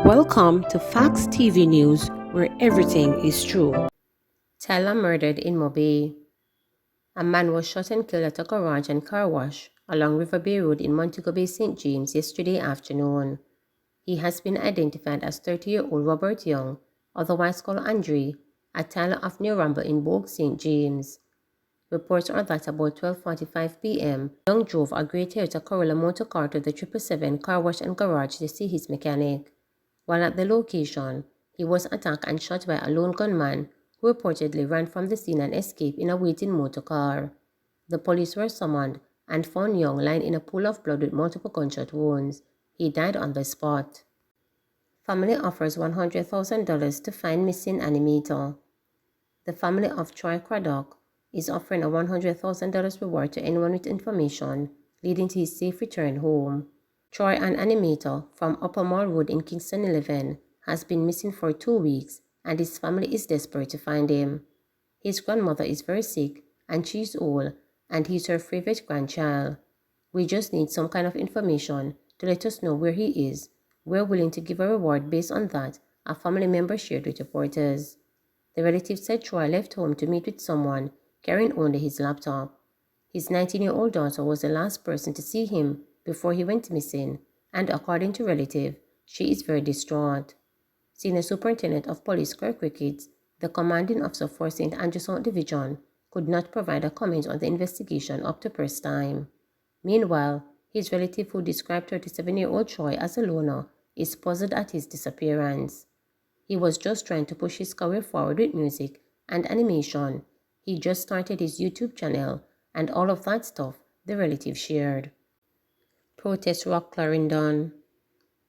Welcome to Facts TV News, where everything is true. Teller murdered in Montego Bay. A man was shot and killed at a garage and car wash along River Bay Road in Montego Bay, St. James yesterday afternoon. He has been identified as 30-year-old Robert Young, otherwise called Andre, a teller of New Ramble in Bogue, St. James. Reports are that about 12:45 p.m., Young drove a Great Toyota Corolla motor car to the 777 car wash and garage to see his mechanic. While at the location, he was attacked and shot by a lone gunman who reportedly ran from the scene and escaped in a waiting motor car. The police were summoned and found Young lying in a pool of blood with multiple gunshot wounds. He died on the spot. Family offers $100,000 to find missing animator. The family of Troy Craddock is offering a $100,000 reward to anyone with information leading to his safe return home. Troy, an animator from Upper Mall Road in Kingston 11, has been missing for 2 weeks and his family is desperate to find him. His grandmother is very sick and she's old and he's her favorite grandchild. We just need some kind of information to let us know where he is. We're willing to give a reward based on that, a family member shared with reporters. The relative said Troy left home to meet with someone, carrying only his laptop. His 19-year-old daughter was the last person to see him before he went missing, and according to relative, she is very distraught. Senior Superintendent of Police Kirk Ricketts, the commanding officer for St. Andrew South Division, could not provide a comment on the investigation up to press time. Meanwhile, his relative, who described 37-year-old Troy as a loner, is puzzled at his disappearance. He was just trying to push his career forward with music and animation. He just started his YouTube channel and all of that stuff, the relative shared. Protests rocked Clarendon.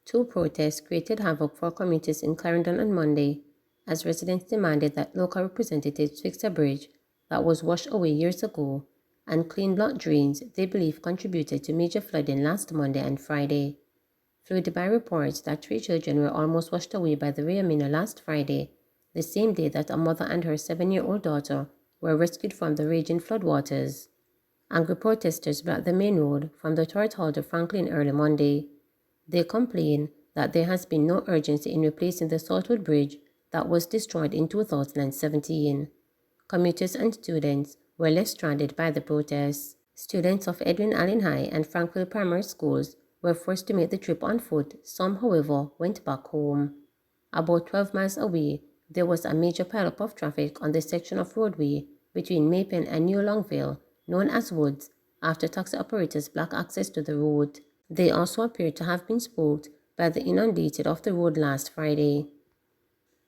2 protests created havoc for commuters in Clarendon on Monday as residents demanded that local representatives fix a bridge that was washed away years ago and clean block drains they believe contributed to major flooding last Monday and Friday. Fueled by reports that 3 children were almost washed away by the Riamina last Friday, the same day that a mother and her 7-year-old daughter were rescued from the raging floodwaters. Angry protesters blocked the main road from the Turret Hall to Franklin early Monday. They complain that there has been no urgency in replacing the Saltwood Bridge that was destroyed in 2017. Commuters and students were left stranded by the protests. Students of Edwin Allen High and Frankville Primary Schools were forced to make the trip on foot. Some, however, went back home. About 12 miles away, there was a major pileup of traffic on the section of roadway between Maypen and New Longville, known as Woods, after taxi operators blocked access to the route. They also appeared to have been spooked by the inundated of the road last Friday.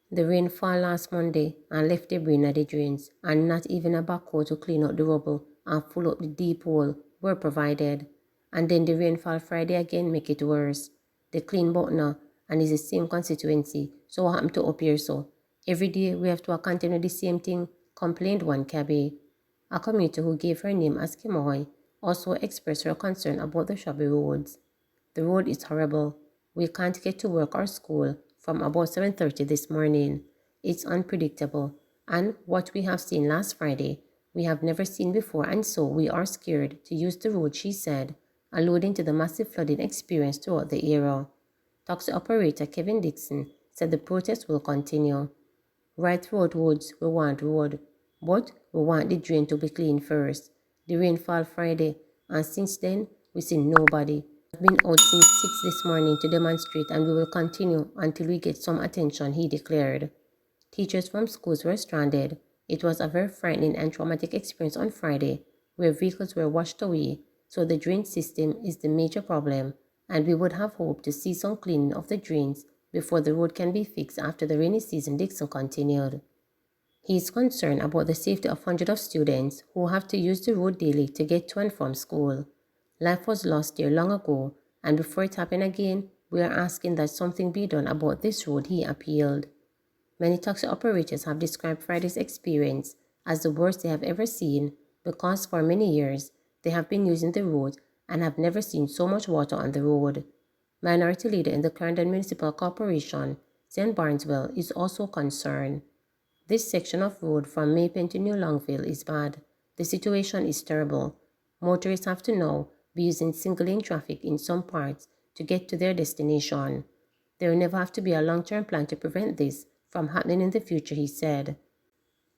The rainfall last Monday and left debris in the drains, and not even a backhoe to clean up the rubble and pull up the deep hole were provided. And then the rainfall Friday again make it worse. The clean butner and is the same constituency, so what happened to up here so? Every day we have to continue the same thing, complained one cabby. A commuter who gave her name as Kimoy also expressed her concern about the shabby roads. The road is horrible. We can't get to work or school from about 7:30 this morning. It's unpredictable, and what we have seen last Friday, we have never seen before, and so we are scared to use the road, she said, alluding to the massive flooding experienced throughout the area. Taxi operator Kevin Dixon said the protest will continue. Right throughout Woods, we want road, but we want the drain to be clean first. The rainfall Friday, and since then, we see nobody. We've been out since 6 this morning to demonstrate, and we will continue until we get some attention, he declared. Teachers from schools were stranded. It was a very frightening and traumatic experience on Friday, where vehicles were washed away, so the drain system is the major problem, and we would have hoped to see some cleaning of the drains before the road can be fixed after the rainy season, Dixon continued. He is concerned about the safety of hundreds of students who have to use the road daily to get to and from school. Life was lost there long ago, and before it happened again, we are asking that something be done about this road, he appealed. Many taxi operators have described Friday's experience as the worst they have ever seen because for many years they have been using the road and have never seen so much water on the road. Minority leader in the Clarendon Municipal Corporation, St. Barneswell, is also concerned. This section of road from Maypen to New Longville is bad. The situation is terrible. Motorists have to now be using single-lane traffic in some parts to get to their destination. There will never have to be a long-term plan to prevent this from happening in the future, he said.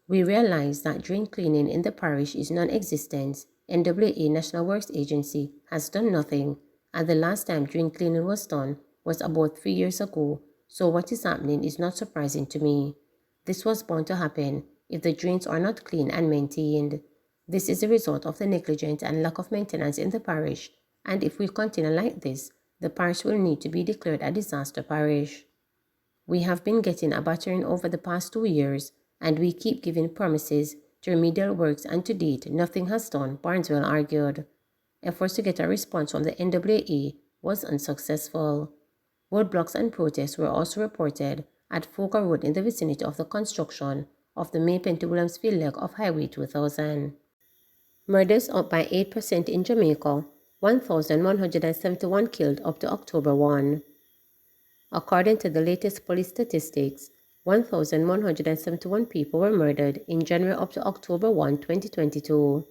We realize that drain cleaning in the parish is non-existent. NWA National Works Agency has done nothing, and the last time drain cleaning was done was about 3 years ago, so what is happening is not surprising to me. This was bound to happen if the drains are not clean and maintained. This is a result of the negligence and lack of maintenance in the parish, and if we continue like this, the parish will need to be declared a disaster parish. We have been getting a battering over the past 2 years, and we keep giving promises to remedial works, and to date, nothing has done, Barneswell argued. Efforts to get a response from the NWA was unsuccessful. Roadblocks and protests were also reported at Fogar Road in the vicinity of the construction of the Maypen to Williamsfield leg of Highway 2000. Murders up by 8% in Jamaica, 1,171 killed up to October 1. According to the latest police statistics, 1,171 people were murdered in January up to October 1, 2022.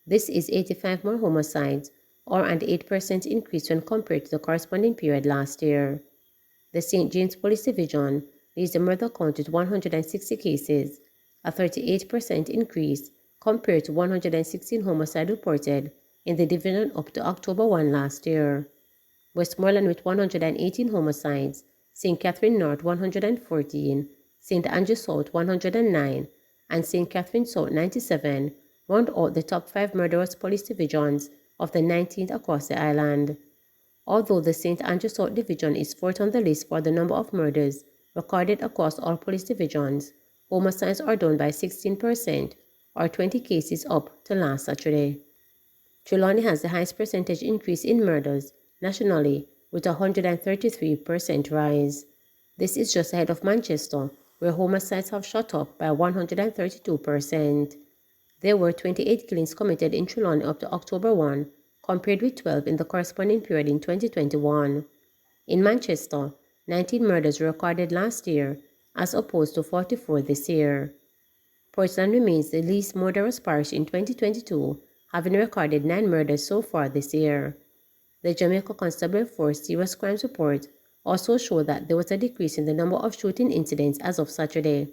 This is 85 more homicides, or an 8% increase when compared to the corresponding period last year. The St. James Police Division leads the murder count with 160 cases, a 38% increase compared to 116 homicides reported in the division up to October 1 last year. Westmoreland with 118 homicides, St. Catherine North 114, St. Andrew South 109, and St. Catherine South 97 round out the top 5 murderous police divisions of the 19th across the island. Although the St. Andrew South Division is 4th on the list for the number of murders recorded across all police divisions, homicides are down by 16%, or 20 cases up to last Saturday. Trelawney has the highest percentage increase in murders nationally, with a 133% rise. This is just ahead of Manchester, where homicides have shot up by 132%. There were 28 killings committed in Trelawney up to October 1, compared with 12 in the corresponding period in 2021. In Manchester, 19 murders were recorded last year, as opposed to 44 this year. Portland remains the least murderous parish in 2022, having recorded 9 murders so far this year. The Jamaica Constable Force Serious Crimes Report also showed that there was a decrease in the number of shooting incidents as of Saturday.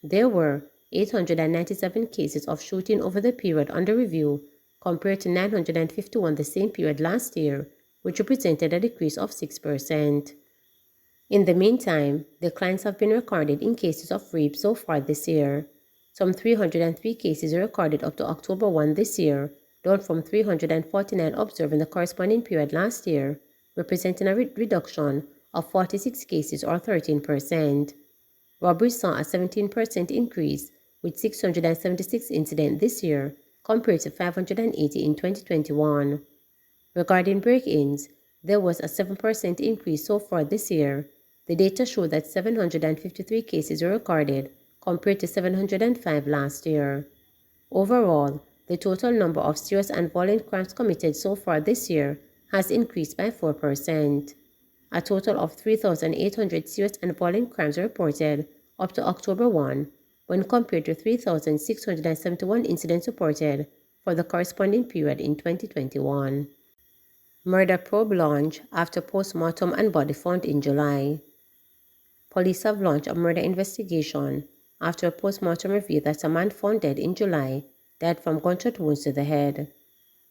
There were 897 cases of shooting over the period under review, compared to 951 the same period last year, which represented a decrease of 6%. In the meantime, declines have been recorded in cases of rape so far this year. Some 303 cases were recorded up to October 1 this year, down from 349 observed in the corresponding period last year, representing a reduction of 46 cases or 13%. Robberies saw a 17% increase, with 676 incidents this year compared to 580 in 2021. Regarding break-ins, there was a 7% increase so far this year. The data showed that 753 cases were recorded compared to 705 last year. Overall, the total number of serious and violent crimes committed so far this year has increased by 4%. A total of 3,800 serious and violent crimes were reported up to October 1, when compared to 3,671 incidents reported for the corresponding period in 2021. Murder probe launch after post-mortem and body found in July. Police have launched a murder investigation after a post-mortem revealed that a man found dead in July died from gunshot wounds to the head.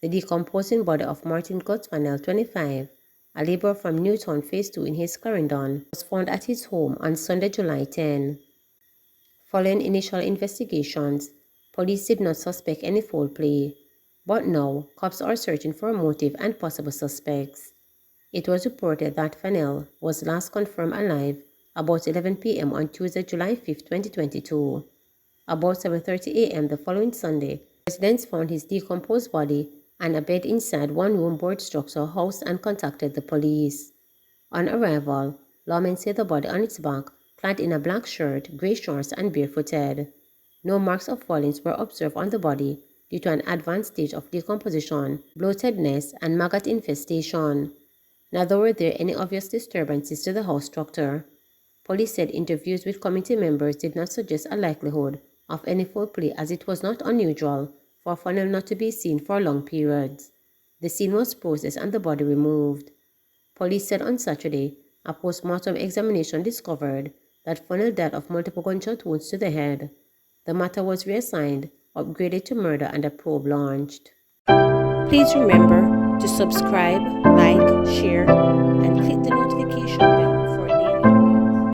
The decomposing body of Martin Gutmanel, 25, a laborer from Newtown Phase 2 in his Clarendon, was found at his home on Sunday, July 10. Following initial investigations, police did not suspect any foul play, but now cops are searching for a motive and possible suspects. It was reported that Fennell was last confirmed alive about 11 p.m. on Tuesday, July 5, 2022. About 7:30 a.m. the following Sunday, residents found his decomposed body and a bed inside one-room board structure house and contacted the police. On arrival, lawmen said the body on its back, clad in a black shirt, gray shorts, and barefooted. No marks of violence were observed on the body due to an advanced stage of decomposition, bloatedness, and maggot infestation. Neither were there any obvious disturbances to the house structure. Police said interviews with committee members did not suggest a likelihood of any foul play, as it was not unusual for Fennell not to be seen for long periods. The scene was processed and the body removed. Police said on Saturday A post-mortem examination discovered that funnel death of multiple gunshot wounds to the head. The matter was reassigned, upgraded to murder, and a probe launched. Please remember to subscribe, like, share, and click the notification bell